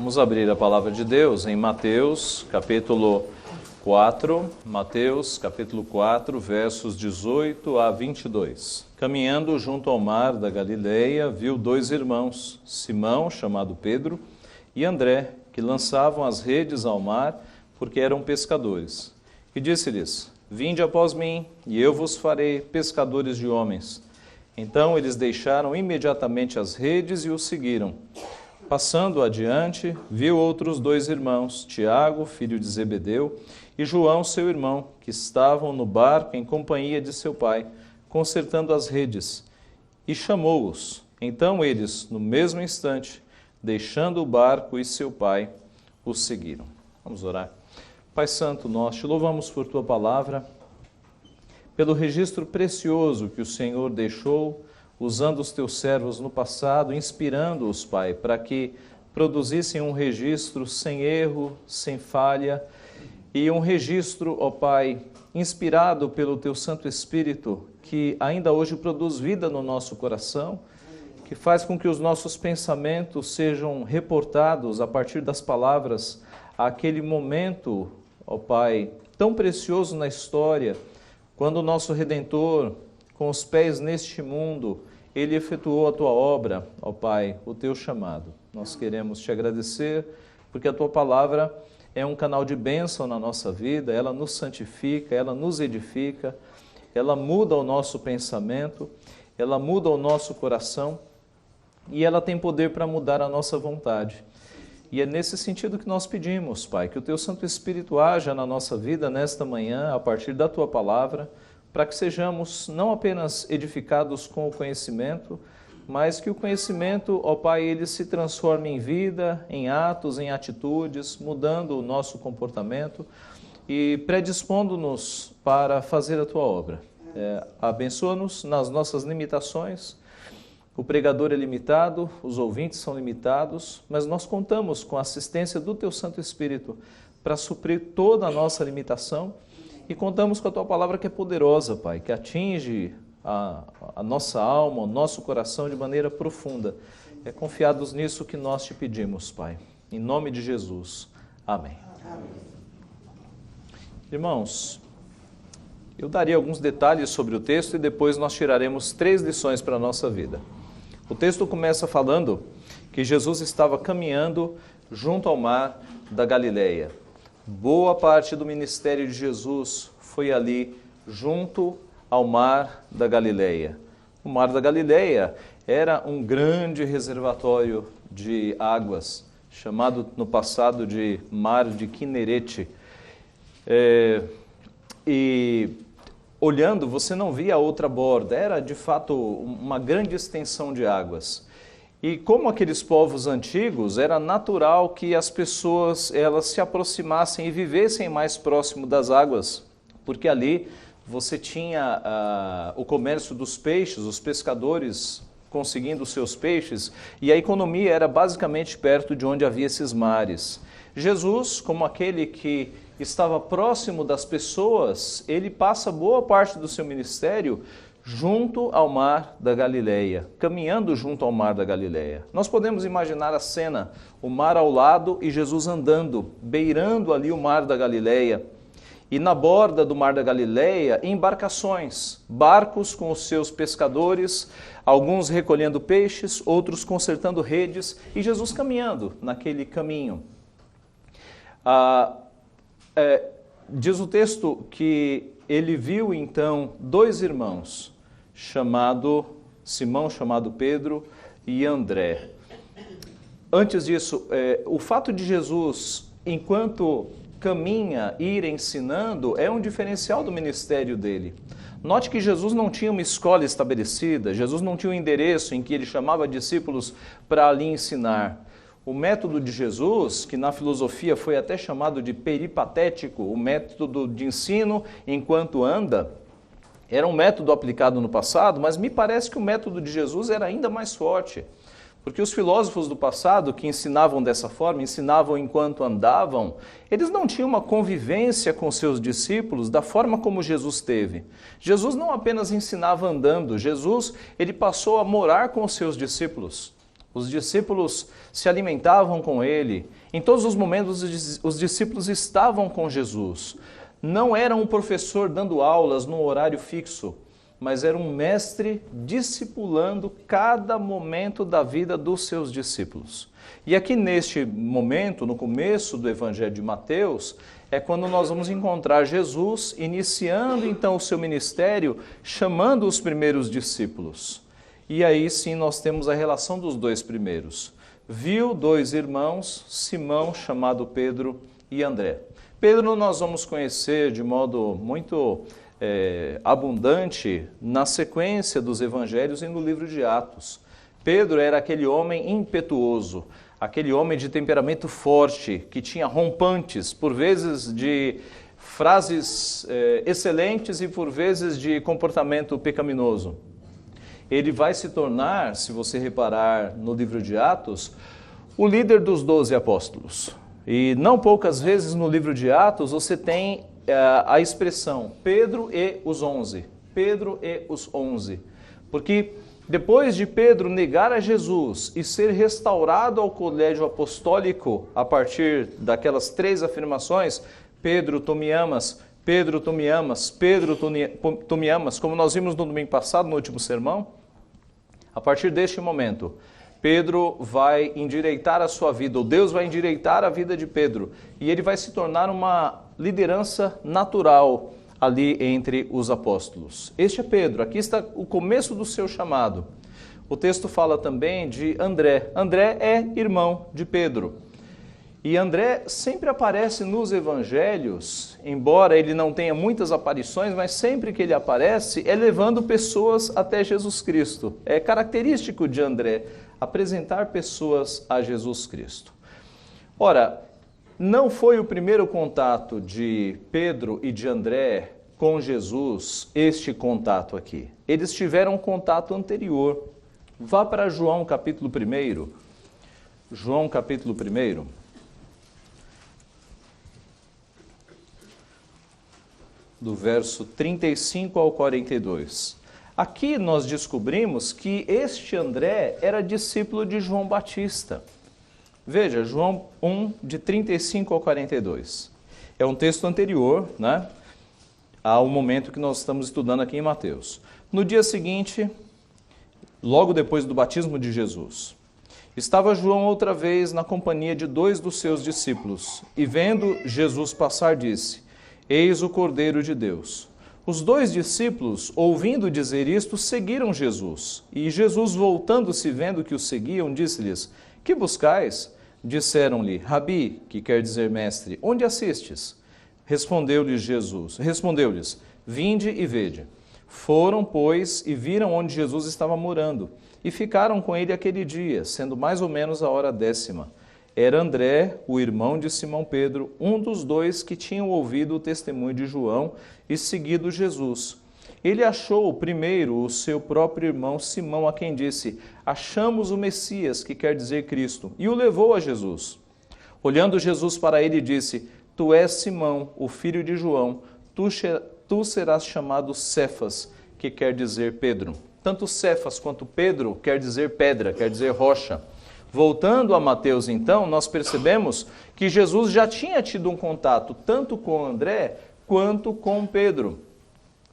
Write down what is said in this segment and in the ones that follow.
Vamos abrir a palavra de Deus em Mateus, capítulo 4, versos 18 a 22. Caminhando junto ao mar da Galileia, viu dois irmãos, Simão, chamado Pedro, e André, que lançavam as redes ao mar, porque eram pescadores. E disse-lhes: Vinde após mim, e eu vos farei pescadores de homens. Então eles deixaram imediatamente as redes e o seguiram. Passando adiante, viu outros dois irmãos, Tiago, filho de Zebedeu, e João, seu irmão, que estavam no barco em companhia de seu pai, consertando as redes, e chamou-os. Então eles, no mesmo instante, deixando o barco e seu pai, os seguiram. Vamos orar. Pai Santo, nós te louvamos por tua palavra, pelo registro precioso que o Senhor deixou, usando os teus servos no passado, inspirando-os, Pai, para que produzissem um registro sem erro, sem falha, e um registro, ó Pai, inspirado pelo teu Santo Espírito, que ainda hoje produz vida no nosso coração, que faz com que os nossos pensamentos sejam reportados a partir das palavras àquele momento, ó Pai, tão precioso na história, quando o nosso Redentor, com os pés neste mundo, ele efetuou a tua obra, ó Pai, o teu chamado. Nós queremos te agradecer, porque a tua palavra é um canal de bênção na nossa vida, ela nos santifica, ela nos edifica, ela muda o nosso pensamento, ela muda o nosso coração e ela tem poder para mudar a nossa vontade. E é nesse sentido que nós pedimos, Pai, que o teu Santo Espírito haja na nossa vida nesta manhã, a partir da tua palavra, para que sejamos não apenas edificados com o conhecimento, mas que o conhecimento, ó Pai, ele se transforme em vida, em atos, em atitudes, mudando o nosso comportamento e predispondo-nos para fazer a tua obra. Abençoa-nos nas nossas limitações. O pregador é limitado, os ouvintes são limitados, mas nós contamos com a assistência do teu Santo Espírito para suprir toda a nossa limitação. E contamos com a tua palavra que é poderosa, Pai, que atinge a nossa alma, o nosso coração de maneira profunda. É confiados nisso que nós te pedimos, Pai. Em nome de Jesus. Amém. Amém. Irmãos, eu daria alguns detalhes sobre o texto e depois nós tiraremos 3 lições para a nossa vida. O texto começa falando que Jesus estava caminhando junto ao mar da Galileia. Boa parte do ministério de Jesus foi ali, junto ao mar da Galileia. O mar da Galileia era um grande reservatório de águas, chamado no passado de Mar de Quinerete. E olhando, você não via a outra borda, era de fato uma grande extensão de águas. E como aqueles povos antigos, era natural que as pessoas elas se aproximassem e vivessem mais próximo das águas, porque ali você tinha o comércio dos peixes, os pescadores conseguindo os seus peixes, e a economia era basicamente perto de onde havia esses mares. Jesus, como aquele que estava próximo das pessoas, ele passa boa parte do seu ministério junto ao mar da Galileia, caminhando junto ao mar da Galileia. Nós podemos imaginar a cena, o mar ao lado e Jesus andando, beirando ali o mar da Galileia. E na borda do mar da Galileia, embarcações, barcos com os seus pescadores, alguns recolhendo peixes, outros consertando redes, e Jesus caminhando naquele caminho. Diz o texto que ele viu então 2 irmãos, Simão, chamado Pedro, e André. Antes disso, o fato de Jesus, enquanto caminha, ir ensinando, é um diferencial do ministério dele. Note que Jesus não tinha uma escola estabelecida, Jesus não tinha um endereço em que ele chamava discípulos para ali ensinar. O método de Jesus, que na filosofia foi até chamado de peripatético, o método de ensino enquanto anda, era um método aplicado no passado, mas me parece que o método de Jesus era ainda mais forte. Porque os filósofos do passado que ensinavam dessa forma, ensinavam enquanto andavam, eles não tinham uma convivência com seus discípulos da forma como Jesus teve. Jesus não apenas ensinava andando, Jesus ele passou a morar com os seus discípulos. Os discípulos se alimentavam com ele. Em todos os momentos, os discípulos estavam com Jesus. Não era um professor dando aulas num horário fixo, mas era um mestre discipulando cada momento da vida dos seus discípulos. E aqui neste momento, no começo do Evangelho de Mateus, é quando nós vamos encontrar Jesus iniciando então o seu ministério, chamando os primeiros discípulos. E aí sim nós temos a relação dos dois primeiros. Viu dois irmãos, Simão, chamado Pedro, e André. Pedro nós vamos conhecer de modo muito abundante na sequência dos evangelhos e no livro de Atos. Pedro era aquele homem impetuoso, aquele homem de temperamento forte, que tinha rompantes, por vezes de frases excelentes e por vezes de comportamento pecaminoso. Ele vai se tornar, se você reparar no livro de Atos, o líder dos 12 apóstolos. E não poucas vezes no livro de Atos você tem a expressão Pedro e os 11. Pedro e os 11. Porque depois de Pedro negar a Jesus e ser restaurado ao colégio apostólico a partir daquelas 3 afirmações, Pedro, tu me amas, Pedro, tu me amas, Pedro, tu me amas, como nós vimos no domingo passado, no último sermão, a partir deste momento, Pedro vai endireitar a sua vida, ou Deus vai endireitar a vida de Pedro, e ele vai se tornar uma liderança natural ali entre os apóstolos. Este é Pedro, aqui está o começo do seu chamado. O texto fala também de André. André é irmão de Pedro. E André sempre aparece nos evangelhos, embora ele não tenha muitas aparições, mas sempre que ele aparece é levando pessoas até Jesus Cristo. É característico de André apresentar pessoas a Jesus Cristo. Ora, não foi o primeiro contato de Pedro e de André com Jesus, este contato aqui. Eles tiveram um contato anterior. Vá para João capítulo 1. João capítulo 1. Do verso 35 ao 42. Aqui nós descobrimos que este André era discípulo de João Batista. Veja, João 1, de 35 ao 42. É um texto anterior, né, ao momento que nós estamos estudando aqui em Mateus. No dia seguinte, logo depois do batismo de Jesus, estava João outra vez na companhia de 2 dos seus discípulos, e vendo Jesus passar, disse: Eis o Cordeiro de Deus. Os 2 discípulos, ouvindo dizer isto, seguiram Jesus. E Jesus, voltando-se, vendo que os seguiam, disse-lhes: Que buscais? Disseram-lhe: Rabi, que quer dizer mestre, onde assistes? Respondeu-lhes Jesus: Vinde e vede. Foram, pois, e viram onde Jesus estava morando, e ficaram com ele aquele dia, sendo mais ou menos a hora 10ª. Era André, o irmão de Simão Pedro, um dos 2 que tinham ouvido o testemunho de João e seguido Jesus. Ele achou primeiro o seu próprio irmão Simão, a quem disse: Achamos o Messias, que quer dizer Cristo, e o levou a Jesus. Olhando Jesus para ele, disse: Tu és Simão, o filho de João, tu serás chamado Cefas, que quer dizer Pedro. Tanto Cefas quanto Pedro quer dizer pedra, quer dizer rocha. Voltando a Mateus, então, nós percebemos que Jesus já tinha tido um contato tanto com André quanto com Pedro.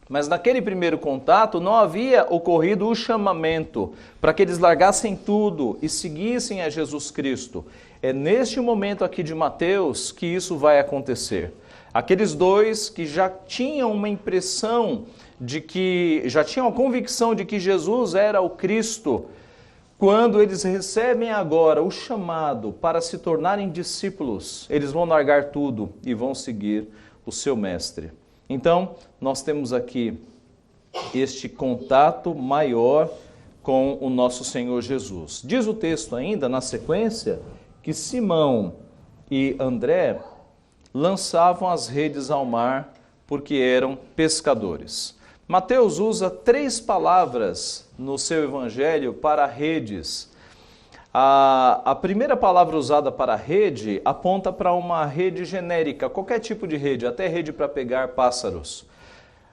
Mas naquele primeiro contato não havia ocorrido o chamamento para que eles largassem tudo e seguissem a Jesus Cristo. É neste momento aqui de Mateus que isso vai acontecer. Aqueles 2 que já tinham uma impressão de que, já tinham a convicção de que Jesus era o Cristo, quando eles recebem agora o chamado para se tornarem discípulos, eles vão largar tudo e vão seguir o seu mestre. Então, nós temos aqui este contato maior com o nosso Senhor Jesus. Diz o texto ainda, na sequência, que Simão e André lançavam as redes ao mar porque eram pescadores. Mateus usa 3 palavras no seu evangelho para redes. A primeira palavra usada para rede aponta para uma rede genérica, qualquer tipo de rede, até rede para pegar pássaros.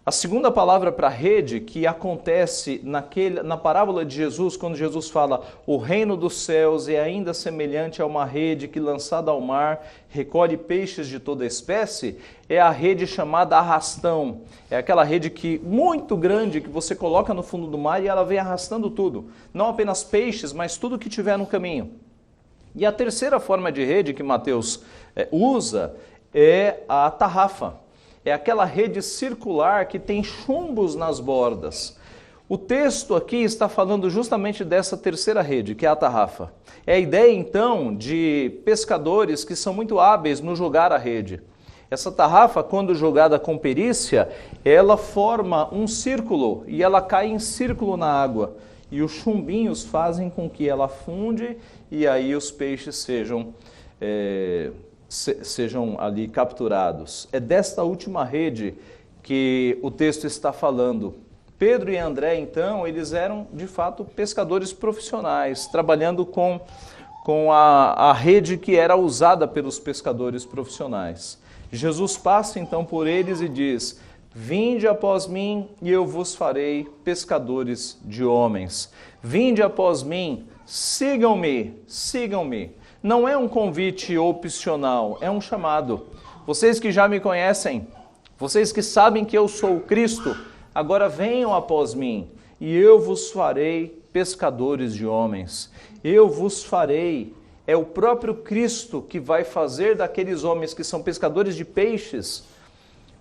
A segunda palavra para rede, que acontece na parábola de Jesus, quando Jesus fala o reino dos céus é ainda semelhante a uma rede que, lançada ao mar, recolhe peixes de toda espécie, é a rede chamada arrastão. É aquela rede muito grande que você coloca no fundo do mar e ela vem arrastando tudo. Não apenas peixes, mas tudo que tiver no caminho. E a terceira forma de rede que Mateus usa é a tarrafa. É aquela rede circular que tem chumbos nas bordas. O texto aqui está falando justamente dessa terceira rede, que é a tarrafa. É a ideia, então, de pescadores que são muito hábeis no jogar a rede. Essa tarrafa, quando jogada com perícia, ela forma um círculo e ela cai em círculo na água. E os chumbinhos fazem com que ela afunde e aí os peixes sejam ali capturados. É desta última rede que o texto está falando. Pedro e André, então, eles eram, de fato, pescadores profissionais, trabalhando com a rede que era usada pelos pescadores profissionais. Jesus passa, então, por eles e diz: vinde após mim e eu vos farei pescadores de homens. Vinde após mim, sigam-me, sigam-me. Não é um convite opcional, é um chamado. Vocês que já me conhecem, vocês que sabem que eu sou o Cristo, agora venham após mim e eu vos farei pescadores de homens. Eu vos farei. É o próprio Cristo que vai fazer daqueles homens que são pescadores de peixes,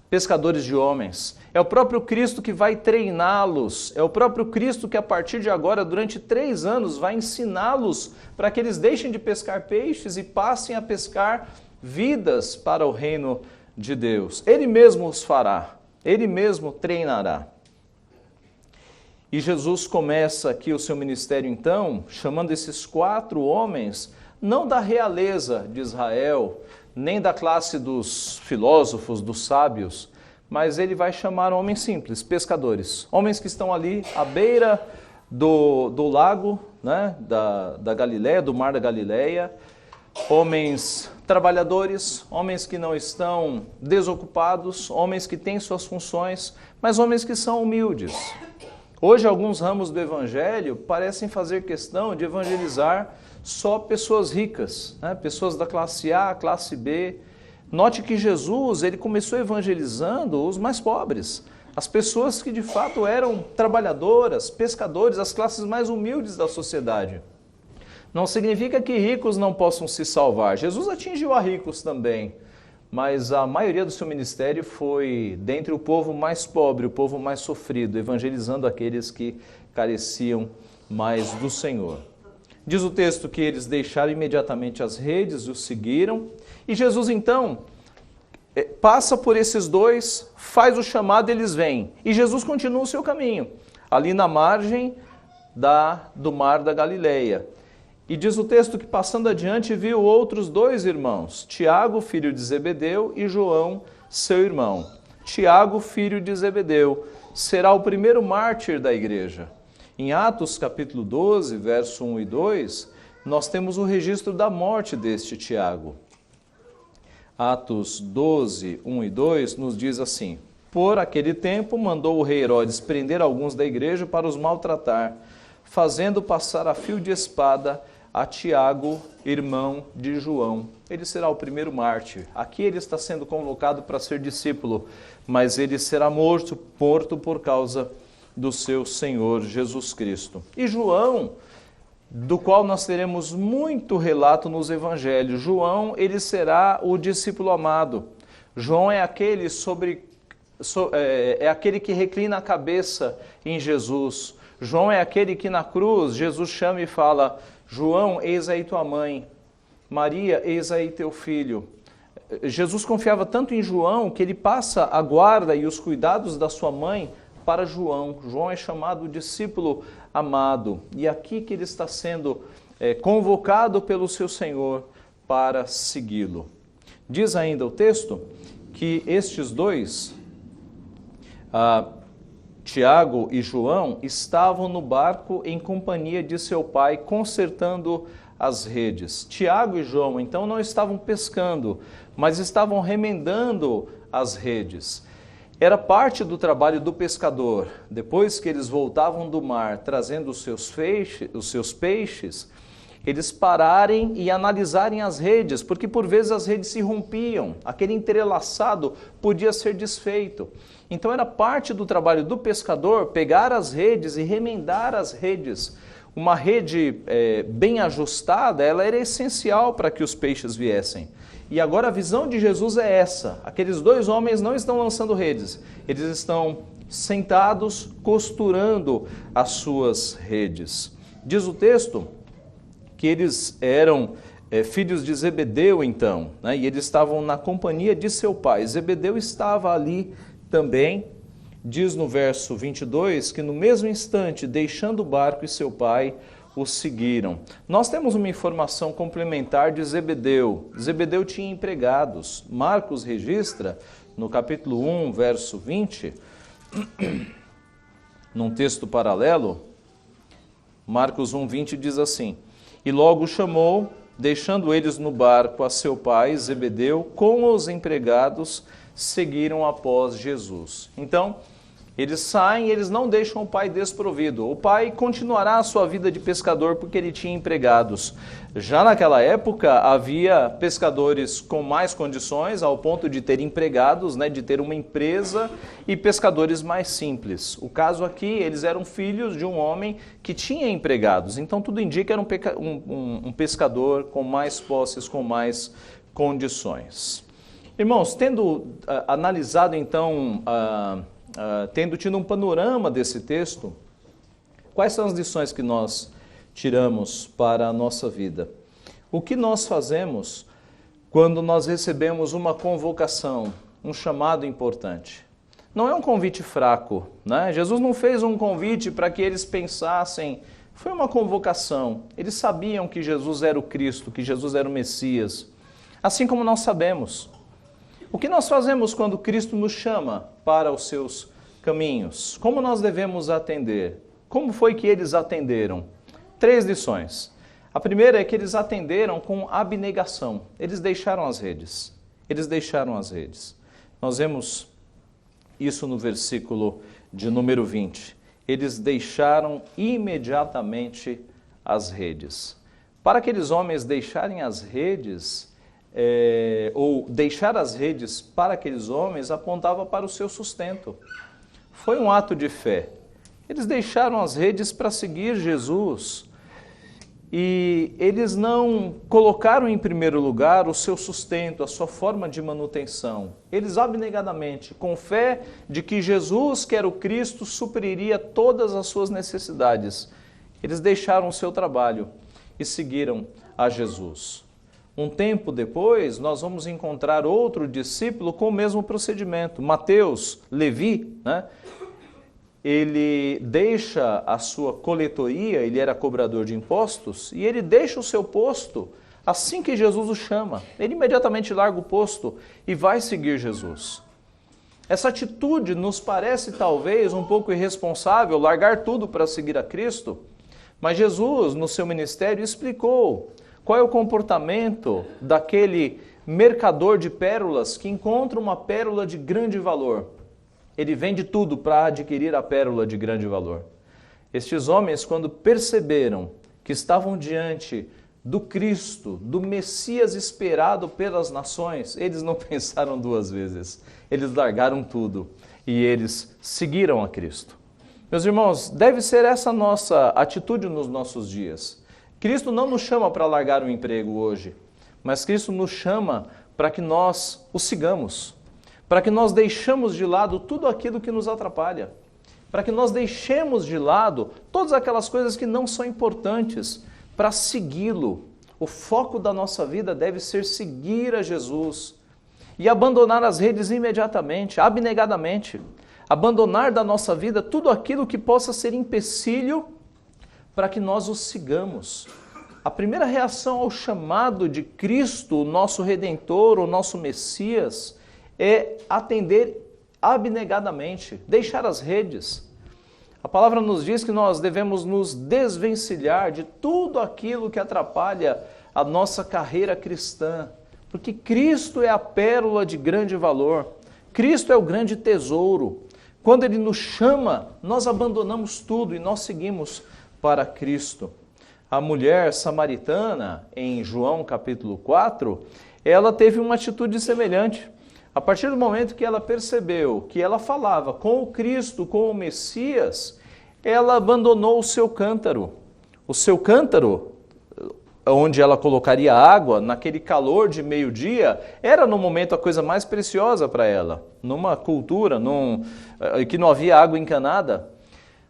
pescadores de homens. É o próprio Cristo que vai treiná-los. É o próprio Cristo que a partir de agora, durante 3 anos, vai ensiná-los para que eles deixem de pescar peixes e passem a pescar vidas para o reino de Deus. Ele mesmo os fará. Ele mesmo treinará. E Jesus começa aqui o seu ministério, então, chamando esses 4 homens, não da realeza de Israel, nem da classe dos filósofos, dos sábios, mas ele vai chamar homens simples, pescadores. Homens que estão ali à beira do lago, né, da Galileia, do mar da Galileia. Homens trabalhadores, homens que não estão desocupados, homens que têm suas funções, mas homens que são humildes. Hoje, alguns ramos do evangelho parecem fazer questão de evangelizar só pessoas ricas, né? Pessoas da classe A, classe B. Note que Jesus, ele começou evangelizando os mais pobres, as pessoas que de fato eram trabalhadoras, pescadores, as classes mais humildes da sociedade. Não significa que ricos não possam se salvar. Jesus atingiu a ricos também, mas a maioria do seu ministério foi dentre o povo mais pobre, o povo mais sofrido, evangelizando aqueles que careciam mais do Senhor. Diz o texto que eles deixaram imediatamente as redes e o seguiram. E Jesus, então, passa por esses 2, faz o chamado e eles vêm. E Jesus continua o seu caminho, ali na margem do mar da Galileia. E diz o texto que, passando adiante, viu outros 2 irmãos, Tiago, filho de Zebedeu, e João, seu irmão. Tiago, filho de Zebedeu, será o primeiro mártir da igreja. Em Atos capítulo 12, verso 1 e 2, nós temos o registro da morte deste Tiago. Atos 12, 1 e 2 nos diz assim: por aquele tempo mandou o rei Herodes prender alguns da igreja para os maltratar, fazendo passar a fio de espada a Tiago, irmão de João. Ele será o primeiro mártir. Aqui ele está sendo convocado para ser discípulo, mas ele será morto por causa do seu Senhor Jesus Cristo. E João, do qual nós teremos muito relato nos evangelhos. João, ele será o discípulo amado. João é aquele aquele que reclina a cabeça em Jesus. João é aquele que na cruz Jesus chama e fala: João, eis aí tua mãe. Maria, eis aí teu filho. Jesus confiava tanto em João que ele passa a guarda e os cuidados da sua mãe para João. João é chamado discípulo amado. E aqui que ele está sendo convocado pelo seu Senhor para segui-lo. Diz ainda o texto que estes 2, Tiago e João, estavam no barco em companhia de seu pai, consertando as redes. Tiago e João, então, não estavam pescando, mas estavam remendando as redes. Era parte do trabalho do pescador, depois que eles voltavam do mar trazendo os seus peixes, eles pararem e analisarem as redes, porque por vezes as redes se rompiam, aquele entrelaçado podia ser desfeito. Então era parte do trabalho do pescador pegar as redes e remendar as redes. Uma rede bem ajustada, ela era essencial para que os peixes viessem. E agora a visão de Jesus é essa: aqueles dois homens não estão lançando redes, eles estão sentados costurando as suas redes. Diz o texto que eles eram filhos de Zebedeu então, né? E eles estavam na companhia de seu pai. Zebedeu estava ali também. Diz no verso 22 que no mesmo instante, deixando o barco e seu pai, os seguiram. Nós temos uma informação complementar de Zebedeu. Zebedeu tinha empregados. Marcos registra, no capítulo 1, verso 20, num texto paralelo, Marcos 1, 20 diz assim: E logo chamou, deixando eles no barco a seu pai, Zebedeu, com os empregados, seguiram após Jesus. Então, eles saem e eles não deixam o pai desprovido. O pai continuará a sua vida de pescador porque ele tinha empregados. Já naquela época havia pescadores com mais condições, ao ponto de ter empregados, né, de ter uma empresa, e pescadores mais simples. O caso aqui, eles eram filhos de um homem que tinha empregados. Então tudo indica que era um pescador com mais posses, com mais condições. Irmãos, tendo analisado então tendo tido um panorama desse texto, quais são as lições que nós tiramos para a nossa vida? O que nós fazemos quando nós recebemos uma convocação, um chamado importante? Não é um convite fraco, né? Jesus não fez um convite para que eles pensassem, foi uma convocação. Eles sabiam que Jesus era o Cristo, que Jesus era o Messias, assim como nós sabemos. O que nós fazemos quando Cristo nos chama para os seus caminhos? Como nós devemos atender? Como foi que eles atenderam? 3 lições. A primeira é que eles atenderam com abnegação. Eles deixaram as redes. Eles deixaram as redes. Nós vemos isso no versículo de número 20. Eles deixaram imediatamente as redes. Para aqueles homens deixarem as redes, ou deixar as redes para aqueles homens, apontava para o seu sustento. Foi um ato de fé. Eles deixaram as redes para seguir Jesus e eles não colocaram em primeiro lugar o seu sustento, a sua forma de manutenção. Eles abnegadamente, com fé de que Jesus, que era o Cristo, supriria todas as suas necessidades, eles deixaram o seu trabalho e seguiram a Jesus. Um tempo depois, nós vamos encontrar outro discípulo com o mesmo procedimento. Mateus, Levi, né? Ele deixa a sua coletoria, ele era cobrador de impostos, e ele deixa o seu posto assim que Jesus o chama. Ele imediatamente larga o posto e vai seguir Jesus. Essa atitude nos parece talvez um pouco irresponsável, largar tudo para seguir a Cristo, mas Jesus, no seu ministério, explicou qual é o comportamento daquele mercador de pérolas que encontra uma pérola de grande valor. Ele vende tudo para adquirir a pérola de grande valor. Estes homens, quando perceberam que estavam diante do Cristo, do Messias esperado pelas nações, eles não pensaram 2 vezes. Eles largaram tudo e eles seguiram a Cristo. Meus irmãos, deve ser essa nossa atitude nos nossos dias. Cristo não nos chama para largar o emprego hoje, mas Cristo nos chama para que nós o sigamos, para que nós deixemos de lado tudo aquilo que nos atrapalha, para que nós deixemos de lado todas aquelas coisas que não são importantes para segui-lo. O foco da nossa vida deve ser seguir a Jesus e abandonar as redes imediatamente, abnegadamente, abandonar da nossa vida tudo aquilo que possa ser empecilho para que nós o sigamos. A primeira reação ao chamado de Cristo, o nosso Redentor, o nosso Messias, é atender abnegadamente, deixar as redes. A palavra nos diz que nós devemos nos desvencilhar de tudo aquilo que atrapalha a nossa carreira cristã, porque Cristo é a pérola de grande valor. Cristo é o grande tesouro. Quando Ele nos chama, nós abandonamos tudo e nós seguimos para Cristo. A mulher samaritana, em João capítulo 4, ela teve uma atitude semelhante. A partir do momento que ela percebeu que ela falava com o Cristo, com o Messias, ela abandonou o seu cântaro. O seu cântaro, onde ela colocaria água, naquele calor de meio-dia, era no momento a coisa mais preciosa para ela. Numa cultura que não havia água encanada.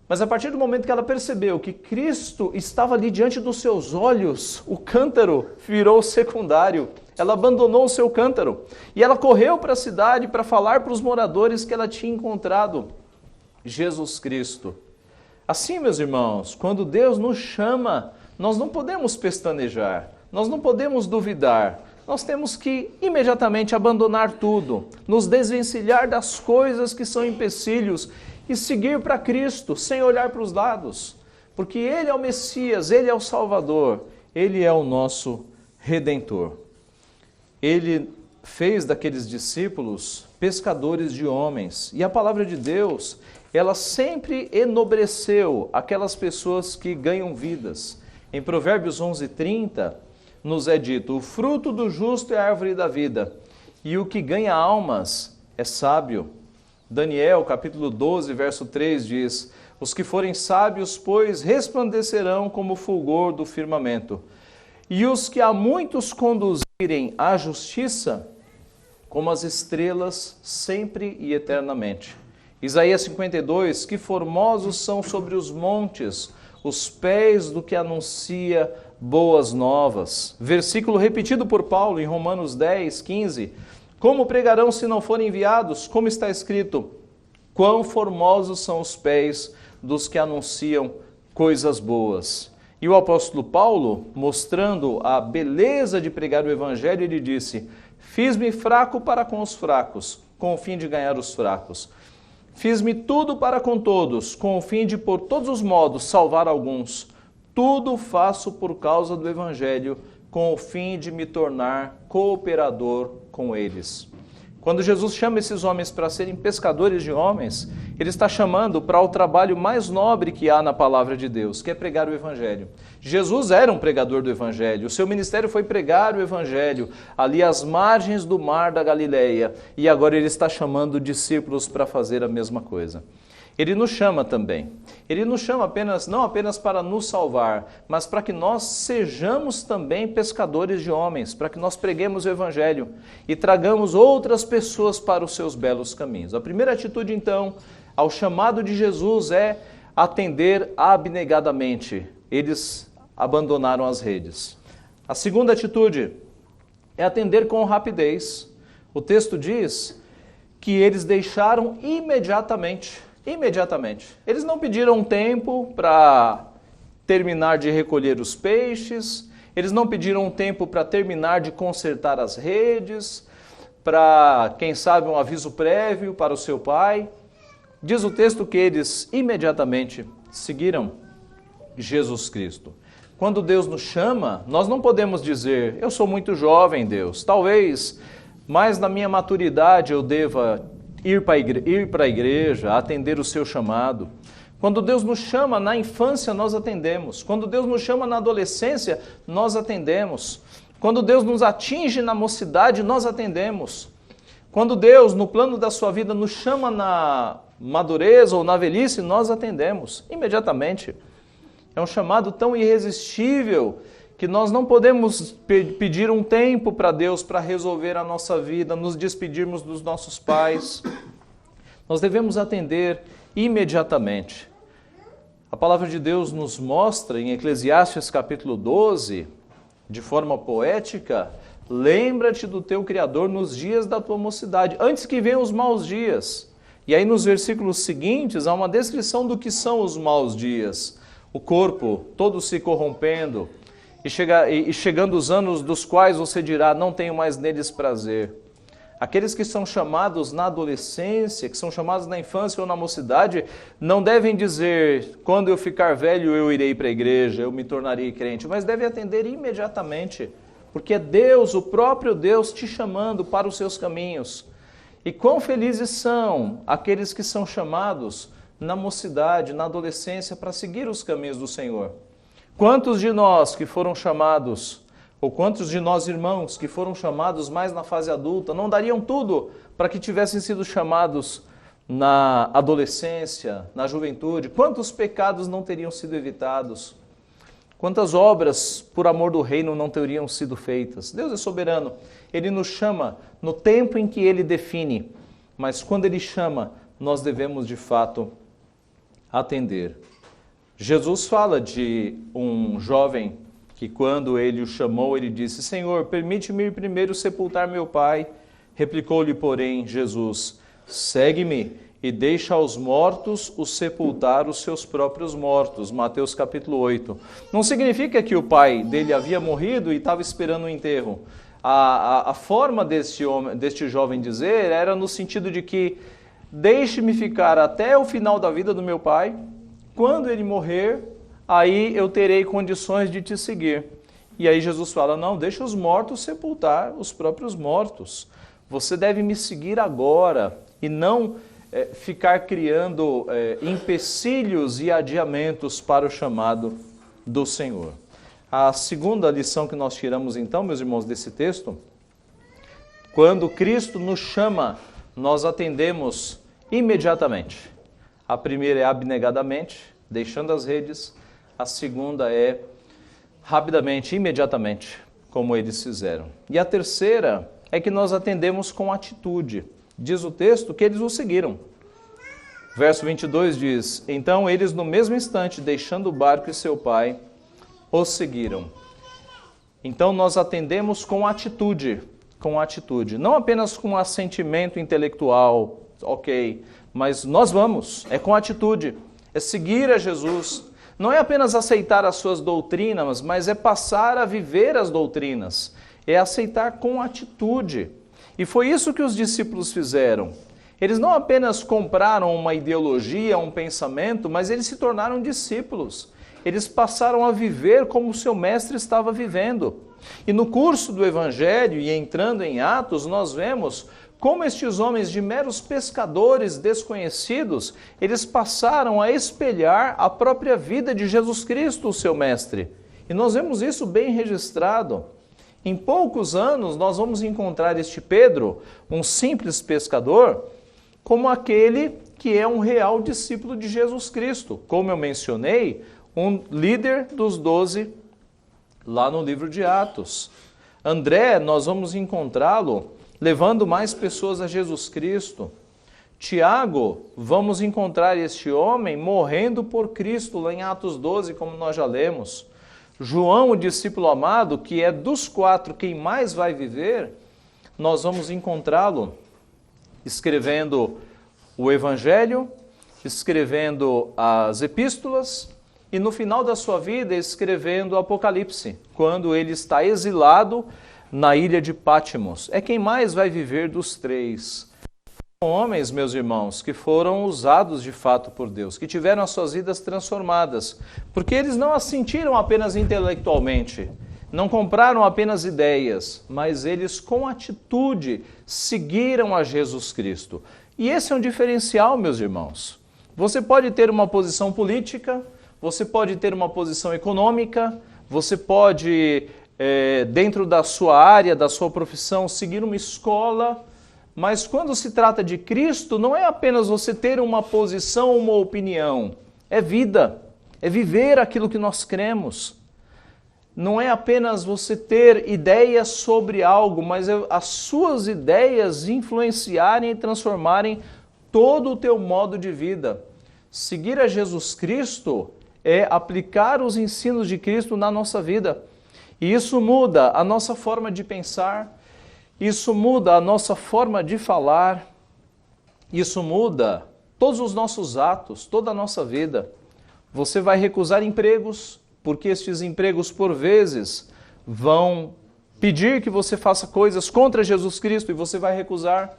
Mas a partir do momento que ela percebeu que Cristo estava ali diante dos seus olhos, o cântaro virou secundário. Ela abandonou o seu cântaro. E ela correu para a cidade para falar para os moradores que ela tinha encontrado Jesus Cristo. Assim, meus irmãos, quando Deus nos chama, nós não podemos pestanejar, nós não podemos duvidar. Nós temos que imediatamente abandonar tudo, nos desvencilhar das coisas que são empecilhos e seguir para Cristo, sem olhar para os lados. Porque Ele é o Messias, Ele é o Salvador, Ele é o nosso Redentor. Ele fez daqueles discípulos pescadores de homens. E a palavra de Deus, ela sempre enobreceu aquelas pessoas que ganham vidas. Em Provérbios 11:30, nos é dito: o fruto do justo é a árvore da vida, e o que ganha almas é sábio. Daniel, capítulo 12, verso 3 diz: os que forem sábios, pois, resplandecerão como o fulgor do firmamento, e os que a muitos conduzirem à justiça, como as estrelas, sempre e eternamente. Isaías 52, que formosos são sobre os montes os pés do que anuncia boas novas. Versículo repetido por Paulo em Romanos 10, 15. Como pregarão se não forem enviados? Como está escrito: quão formosos são os pés dos que anunciam coisas boas. E o apóstolo Paulo, mostrando a beleza de pregar o evangelho, ele disse: fiz-me fraco para com os fracos, com o fim de ganhar os fracos. Fiz-me tudo para com todos, com o fim de, por todos os modos, salvar alguns. Tudo faço por causa do evangelho, com o fim de me tornar cooperador com eles. Quando Jesus chama esses homens para serem pescadores de homens, Ele está chamando para o trabalho mais nobre que há na palavra de Deus, que é pregar o Evangelho. Jesus era um pregador do Evangelho, o seu ministério foi pregar o Evangelho, ali às margens do mar da Galileia, e agora Ele está chamando discípulos para fazer a mesma coisa. Ele nos chama também. Ele nos chama não apenas para nos salvar, mas para que nós sejamos também pescadores de homens, para que nós preguemos o Evangelho e tragamos outras pessoas para os seus belos caminhos. A primeira atitude, então, ao chamado de Jesus é atender abnegadamente. Eles abandonaram as redes. A segunda atitude é atender com rapidez. O texto diz que eles deixaram imediatamente. Eles não pediram tempo para terminar de recolher os peixes, eles não pediram tempo para terminar de consertar as redes, para, quem sabe, um aviso prévio para o seu pai. Diz o texto que eles imediatamente seguiram Jesus Cristo. Quando Deus nos chama, nós não podemos dizer: eu sou muito jovem, Deus, talvez mais na minha maturidade eu deva ir para a igreja, atender o seu chamado. Quando Deus nos chama na infância, nós atendemos. Quando Deus nos chama na adolescência, nós atendemos. Quando Deus nos atinge na mocidade, nós atendemos. Quando Deus, no plano da sua vida, nos chama na madureza ou na velhice, nós atendemos imediatamente. É um chamado tão irresistível que nós não podemos pedir um tempo para Deus para resolver a nossa vida, nos despedirmos dos nossos pais. Nós devemos atender imediatamente. A palavra de Deus nos mostra em Eclesiastes capítulo 12, de forma poética: lembra-te do teu Criador nos dias da tua mocidade, antes que venham os maus dias. E aí nos versículos seguintes há uma descrição do que são os maus dias. O corpo todo se corrompendo, e chegando os anos dos quais você dirá: não tenho mais neles prazer. Aqueles que são chamados na adolescência, que são chamados na infância ou na mocidade, não devem dizer: quando eu ficar velho eu irei para a igreja, eu me tornarei crente, mas devem atender imediatamente, porque é Deus, o próprio Deus, te chamando para os seus caminhos. E quão felizes são aqueles que são chamados na mocidade, na adolescência, para seguir os caminhos do Senhor. Quantos de nós que foram chamados, ou quantos de nós irmãos que foram chamados mais na fase adulta, não dariam tudo para que tivessem sido chamados na adolescência, na juventude? Quantos pecados não teriam sido evitados? Quantas obras por amor do reino não teriam sido feitas? Deus é soberano. Ele nos chama no tempo em que Ele define. Mas quando Ele chama, nós devemos de fato atender. Jesus fala de um jovem que quando Ele o chamou, ele disse: Senhor, permite-me ir primeiro sepultar meu pai. Replicou-lhe, porém, Jesus: segue-me e deixa aos mortos os sepultar os seus próprios mortos. Mateus capítulo 8. Não significa que o pai dele havia morrido e estava esperando o enterro. A forma deste jovem dizer era no sentido de que deixe-me ficar até o final da vida do meu pai. Quando ele morrer, aí eu terei condições de te seguir. E aí Jesus fala: não, deixa os mortos sepultar os próprios mortos. Você deve me seguir agora e não ficar criando empecilhos e adiamentos para o chamado do Senhor. A segunda lição que nós tiramos então, meus irmãos, desse texto: quando Cristo nos chama, nós atendemos imediatamente. A primeira é abnegadamente, deixando as redes. A segunda é rapidamente, imediatamente, como eles fizeram. E a terceira é que nós atendemos com atitude. Diz o texto que eles o seguiram. Verso 22 diz: então eles no mesmo instante, deixando o barco e seu pai, o seguiram. Então nós atendemos com atitude, não apenas com assentimento intelectual, ok, mas nós vamos, é com atitude, é seguir a Jesus. Não é apenas aceitar as suas doutrinas, mas é passar a viver as doutrinas, é aceitar com atitude. E foi isso que os discípulos fizeram. Eles não apenas compraram uma ideologia, um pensamento, mas eles se tornaram discípulos. Eles passaram a viver como o seu mestre estava vivendo. E no curso do Evangelho e entrando em Atos, nós vemos como estes homens de meros pescadores desconhecidos, eles passaram a espelhar a própria vida de Jesus Cristo, o seu mestre. E nós vemos isso bem registrado. Em poucos anos, nós vamos encontrar este Pedro, um simples pescador, como aquele que é um real discípulo de Jesus Cristo. Como eu mencionei, um líder dos 12 lá no livro de Atos. André, nós vamos encontrá-lo levando mais pessoas a Jesus Cristo. Tiago, vamos encontrar este homem morrendo por Cristo lá em Atos 12, como nós já lemos. João, o discípulo amado, que é dos 4 quem mais vai viver, nós vamos encontrá-lo escrevendo o Evangelho, escrevendo as epístolas e no final da sua vida escrevendo o Apocalipse, quando ele está exilado na ilha de Patmos. É quem mais vai viver dos 3. São homens, meus irmãos, que foram usados de fato por Deus, que tiveram as suas vidas transformadas, porque eles não as sentiram apenas intelectualmente, não compraram apenas ideias, mas eles com atitude seguiram a Jesus Cristo. E esse é um diferencial, meus irmãos. Você pode ter uma posição política, você pode ter uma posição econômica, você pode, dentro da sua área, da sua profissão, seguir uma escola, mas quando se trata de Cristo, não é apenas você ter uma posição ou uma opinião, é vida, é viver aquilo que nós cremos. Não é apenas você ter ideias sobre algo, mas é as suas ideias influenciarem e transformarem todo o teu modo de vida. Seguir a Jesus Cristo é aplicar os ensinos de Cristo na nossa vida. E isso muda a nossa forma de pensar, isso muda a nossa forma de falar, isso muda todos os nossos atos, toda a nossa vida. Você vai recusar empregos, porque estes empregos, por vezes, vão pedir que você faça coisas contra Jesus Cristo e você vai recusar.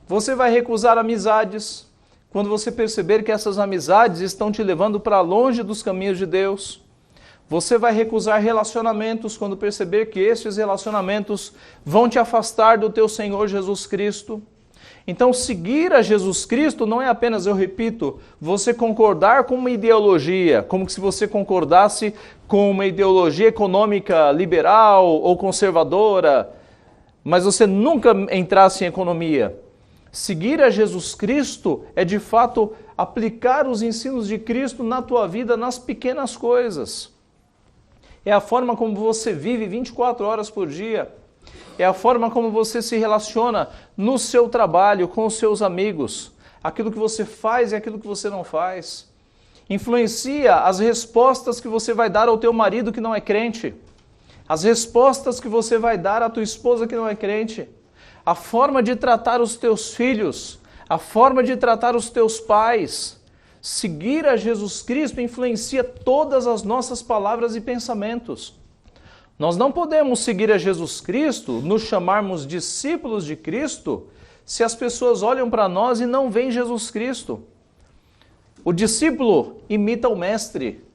Você vai recusar amizades, quando você perceber que essas amizades estão te levando para longe dos caminhos de Deus. Você vai recusar relacionamentos quando perceber que esses relacionamentos vão te afastar do teu Senhor Jesus Cristo. Então, seguir a Jesus Cristo não é apenas, eu repito, você concordar com uma ideologia, como se você concordasse com uma ideologia econômica liberal ou conservadora, mas você nunca entrasse em economia. Seguir a Jesus Cristo é, de fato, aplicar os ensinos de Cristo na tua vida, nas pequenas coisas. É a forma como você vive 24 horas por dia. É a forma como você se relaciona no seu trabalho, com os seus amigos. Aquilo que você faz e aquilo que você não faz. Influencia as respostas que você vai dar ao teu marido que não é crente. As respostas que você vai dar à tua esposa que não é crente. A forma de tratar os teus filhos. A forma de tratar os teus pais. Seguir a Jesus Cristo influencia todas as nossas palavras e pensamentos. Nós não podemos seguir a Jesus Cristo, nos chamarmos discípulos de Cristo, se as pessoas olham para nós e não veem Jesus Cristo. O discípulo imita o mestre.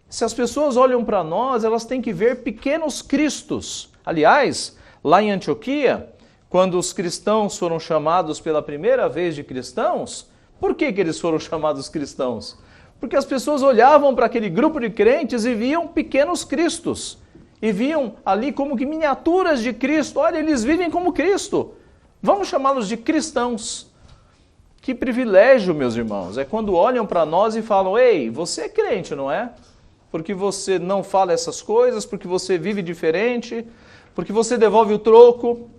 Se as pessoas olham para nós, elas têm que ver pequenos cristos. Aliás, lá em Antioquia, quando os cristãos foram chamados pela primeira vez de cristãos, por que eles foram chamados cristãos? Porque as pessoas olhavam para aquele grupo de crentes e viam pequenos cristos. E viam ali como que miniaturas de Cristo. Olha, eles vivem como Cristo. Vamos chamá-los de cristãos. Que privilégio, meus irmãos, é quando olham para nós e falam: ei, você é crente, não é? Porque você não fala essas coisas, porque você vive diferente, porque você devolve o troco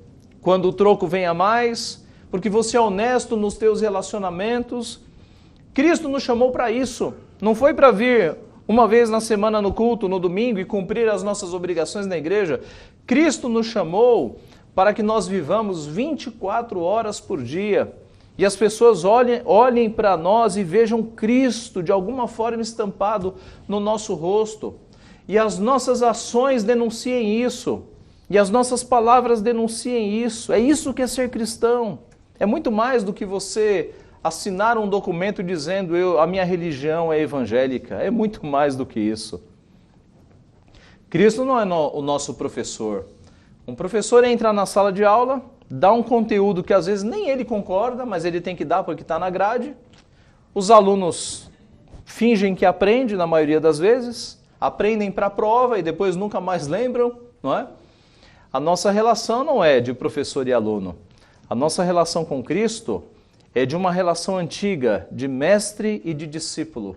quando o troco vem a mais, porque você é honesto nos teus relacionamentos. Cristo nos chamou para isso. Não foi para vir uma vez na semana no culto, no domingo, e cumprir as nossas obrigações na igreja. Cristo nos chamou para que nós vivamos 24 horas por dia. E as pessoas olhem para nós e vejam Cristo de alguma forma estampado no nosso rosto. E as nossas ações denunciem isso. E as nossas palavras denunciem isso. É isso que é ser cristão. É muito mais do que você assinar um documento dizendo a minha religião é evangélica. É muito mais do que isso. Cristo não é o nosso professor. Um professor entra na sala de aula, dá um conteúdo que às vezes nem ele concorda, mas ele tem que dar porque está na grade. Os alunos fingem que aprendem na maioria das vezes, aprendem para a prova e depois nunca mais lembram, não é? A nossa relação não é de professor e aluno. A nossa relação com Cristo é de uma relação antiga, de mestre e de discípulo,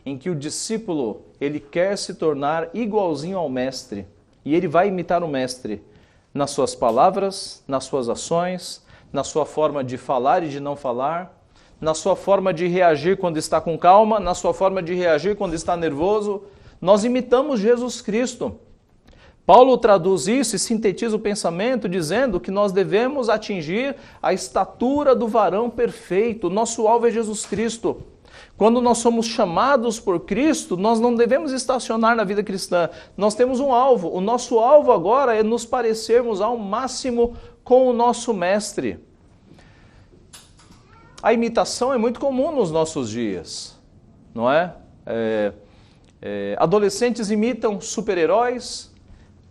em que o discípulo, ele quer se tornar igualzinho ao mestre, e ele vai imitar o mestre nas suas palavras, nas suas ações, na sua forma de falar e de não falar, na sua forma de reagir quando está com calma, na sua forma de reagir quando está nervoso. Nós imitamos Jesus Cristo. Paulo traduz isso e sintetiza o pensamento dizendo que nós devemos atingir a estatura do varão perfeito. Nosso alvo é Jesus Cristo. Quando nós somos chamados por Cristo, nós não devemos estacionar na vida cristã. Nós temos um alvo. O nosso alvo agora é nos parecermos ao máximo com o nosso mestre. A imitação é muito comum nos nossos dias, não é? Adolescentes imitam super-heróis,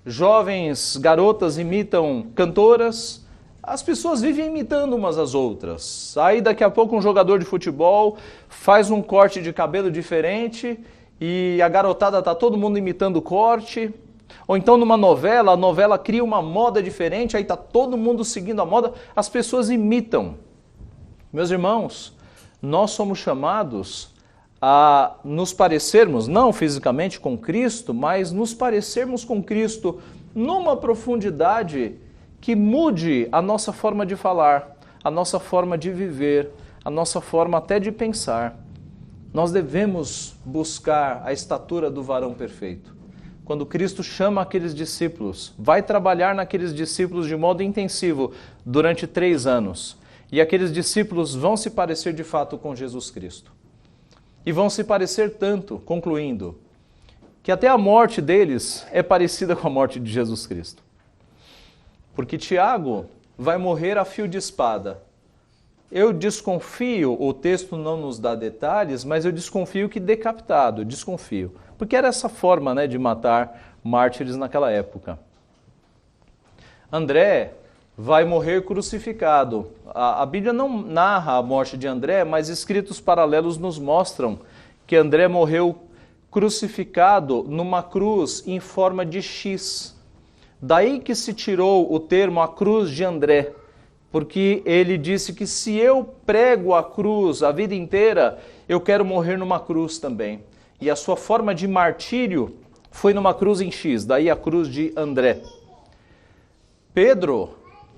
jovens garotas imitam cantoras. As pessoas vivem imitando umas às outras. Aí daqui a pouco um jogador de futebol faz um corte de cabelo diferente e a garotada está todo mundo imitando o corte. Ou então numa novela, a novela cria uma moda diferente, aí está todo mundo seguindo a moda. As pessoas imitam. Meus irmãos, nós somos chamados a nos parecermos, não fisicamente com Cristo, mas nos parecermos com Cristo numa profundidade que mude a nossa forma de falar, a nossa forma de viver, a nossa forma até de pensar. Nós devemos buscar a estatura do varão perfeito. Quando Cristo chama aqueles discípulos, vai trabalhar naqueles discípulos de modo intensivo durante 3 anos. E aqueles discípulos vão se parecer de fato com Jesus Cristo. E vão se parecer tanto, concluindo, que até a morte deles é parecida com a morte de Jesus Cristo. Porque Tiago vai morrer a fio de espada. Eu desconfio, o texto não nos dá detalhes, mas eu desconfio que decapitado, desconfio. Porque era essa forma, né, de matar mártires naquela época. André vai morrer crucificado. A Bíblia não narra a morte de André, mas escritos paralelos nos mostram que André morreu crucificado numa cruz em forma de X. Daí que se tirou o termo a cruz de André, porque ele disse que se eu prego a cruz a vida inteira, eu quero morrer numa cruz também. E a sua forma de martírio foi numa cruz em X, daí a cruz de André. Pedro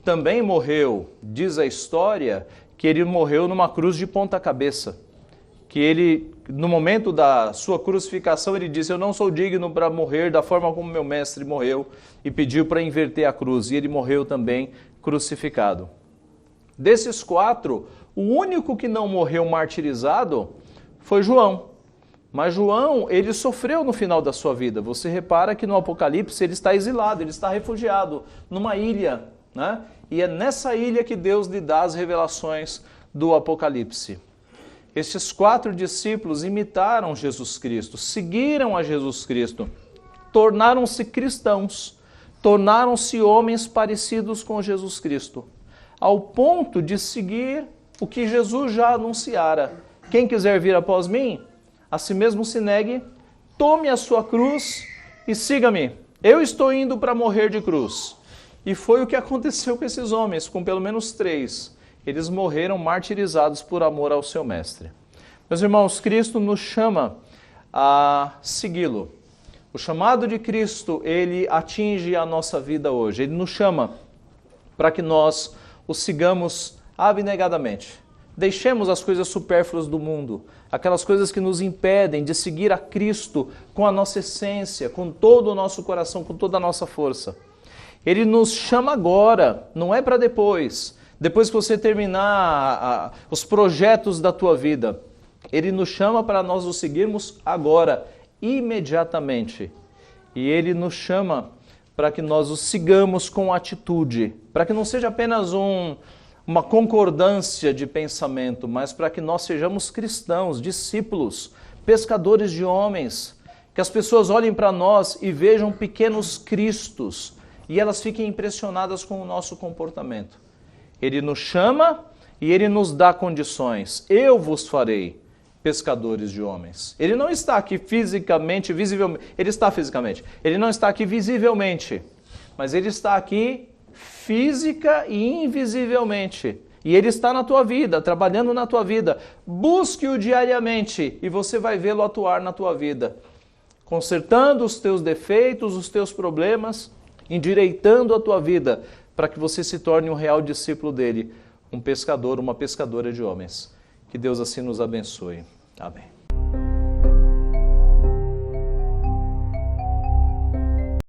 também morreu, diz a história, que ele morreu numa cruz de ponta cabeça. Que ele, no momento da sua crucificação, ele disse, eu não sou digno para morrer da forma como meu mestre morreu, e pediu para inverter a cruz, e ele morreu também crucificado. Desses 4, o único que não morreu martirizado foi João. Mas João, ele sofreu no final da sua vida. Você repara que no Apocalipse ele está exilado, ele está refugiado numa ilha, né? E é nessa ilha que Deus lhe dá as revelações do Apocalipse. Estes 4 discípulos imitaram Jesus Cristo, seguiram a Jesus Cristo, tornaram-se cristãos, tornaram-se homens parecidos com Jesus Cristo, ao ponto de seguir o que Jesus já anunciara. Quem quiser vir após mim, a si mesmo se negue, tome a sua cruz e siga-me. Eu estou indo para morrer de cruz. E foi o que aconteceu com esses homens, com pelo menos 3. Eles morreram martirizados por amor ao seu mestre. Meus irmãos, Cristo nos chama a segui-lo. O chamado de Cristo, ele atinge a nossa vida hoje. Ele nos chama para que nós o sigamos abnegadamente. Deixemos as coisas supérfluas do mundo, aquelas coisas que nos impedem de seguir a Cristo com a nossa essência, com todo o nosso coração, com toda a nossa força. Ele nos chama agora, não é para depois que você terminar os projetos da tua vida. Ele nos chama para nós o seguirmos agora, imediatamente. E ele nos chama para que nós o sigamos com atitude, para que não seja apenas uma concordância de pensamento, mas para que nós sejamos cristãos, discípulos, pescadores de homens, que as pessoas olhem para nós e vejam pequenos cristos e elas fiquem impressionadas com o nosso comportamento. Ele nos chama e ele nos dá condições. Eu vos farei pescadores de homens. Ele não está aqui fisicamente, visivelmente. Ele está fisicamente. Ele não está aqui visivelmente, mas ele está aqui física e invisivelmente. E ele está na tua vida, trabalhando na tua vida. Busque-o diariamente e você vai vê-lo atuar na tua vida, consertando os teus defeitos, os teus problemas, endireitando a tua vida, para que você se torne um real discípulo dele, um pescador, uma pescadora de homens. Que Deus assim nos abençoe. Amém.